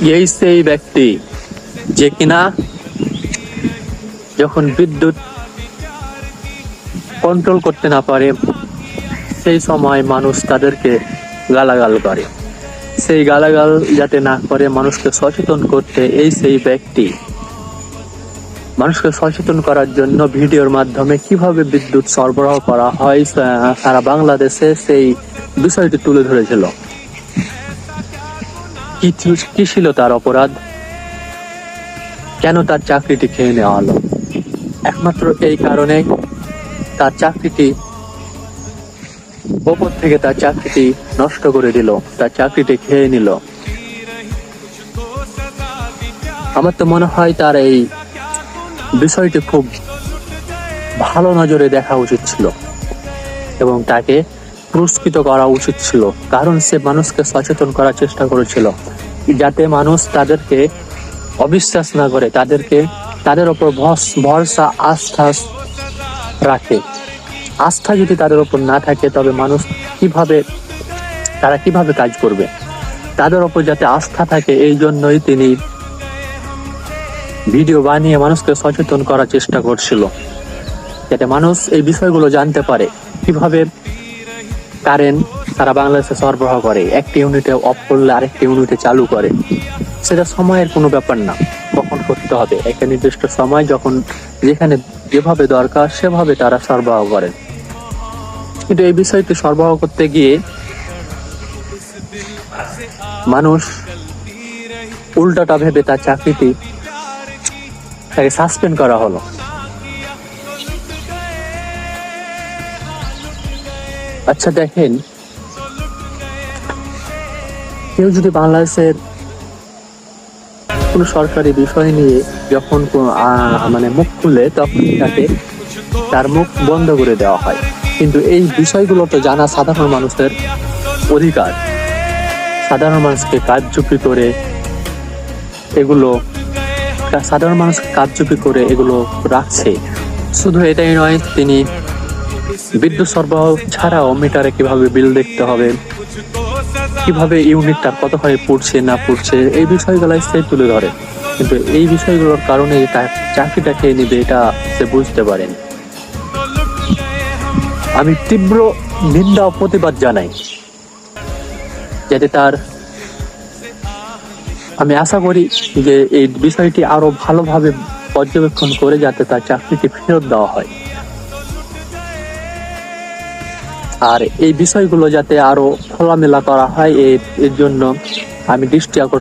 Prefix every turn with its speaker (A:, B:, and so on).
A: এই সেই ব্যক্তি যে কিনা যখন বিদ্যুৎ কন্ট্রোল করতে না পারে সেই সময় মানুষ তাদেরকে গালাগাল করে। সেই গালাগাল যাতে না করে মানুষকে সচেতন করতে এই সেই ব্যক্তি মানুষকে সচেতন করার জন্য ভিডিওর মাধ্যমে কিভাবে বিদ্যুৎ সরবরাহ করা হয় সারা বাংলাদেশে সেই বিষয়টি তুলে ধরেছিল। কি ছিল তার অপরাধ, কেন তার চাকরিটি খেয়ে নেওয়া হলো? একমাত্র এই কারণে তার চাকরিটি ওপর থেকে তার চাকরিটি নষ্ট করে দিল, তার চাকরিটি খেয়ে নিল। আমার তো মনে হয় তার এই বিষয়টি খুব ভালো নজরে দেখা উচিত ছিল এবং তাকে পুরস্কৃত করা উচিত ছিল, কারণ সে মানুষকে সচেতন করার চেষ্টা করেছিল যাতে মানুষ তাদেরকে অবিশ্বাস না করে, তাদের উপর ভরসা আস্থা রাখে। আস্থা যদি তাদের উপর না থাকে তবে মানুষ তারা কিভাবে কাজ করবে? তাদের উপর যাতে আস্থা থাকে, এই জন্যই তিনি ভিডিও বানিয়ে মানুষকে সচেতন করার চেষ্টা করছিল, যাতে মানুষ এই বিষয়গুলো জানতে পারে কিভাবে কারেন্ট সারা বাংলাদেশে সরবরাহ করে। একটি ইউনিটে অফ করলে আরেকটি ইউনিটে চালু করে। সেটা সময়ের কোনো ব্যাপার না, কখন করতে হবে একটা নির্দিষ্ট সময়, যখন যেখানে যেভাবে দরকার সেভাবে তারা সরবরাহ করেন। কিন্তু এই বিষয়টি সরবরাহ করতে গিয়ে মানুষ উল্টাটা ভেবে তার চাকরিটি তাকে সাসপেন্ড করা হলো। আচ্ছা দেখেন, কেউ যদি বাংলাদেশের কোন সরকারি বিষয় নিয়ে যখন মুখ খুলে, তখন তার মুখ বন্ধ করে দেওয়া হয়। কিন্তু এই বিষয়গুলো তো জানা সাধারণ মানুষের অধিকার। সাধারণ মানুষকে কারচুপি করে এগুলো রাখছে। শুধু এটাই নয়, তিনি বিদ্যুৎ সরবরাহ ছাড়াও মিটারে কিভাবে বিল দেখতে হবে, কিভাবে ইউনিটটা কতখানি পড়ছে না পড়ছে, এই বিষয়গুলো সে তুলে ধরে। কিন্তু এই বিষয়গুলোর কারণে তার চাকরিটা খেয়ে নিবে, এটা সে বুঝতে পারেন। আমি তীব্র নিন্দা ও প্রতিবাদ জানাই, যাতে আমি আশা করি যে এই বিষয়টি আরো ভালোভাবে পর্যবেক্ষণ করে যাতে তার চাকরিটি ফেরত দেওয়া হয়, আর এই বিষয়গুলো যাতে আরো খোলামেলা করা হয়, এর জন্য আমি দৃষ্টি আকর্ষণ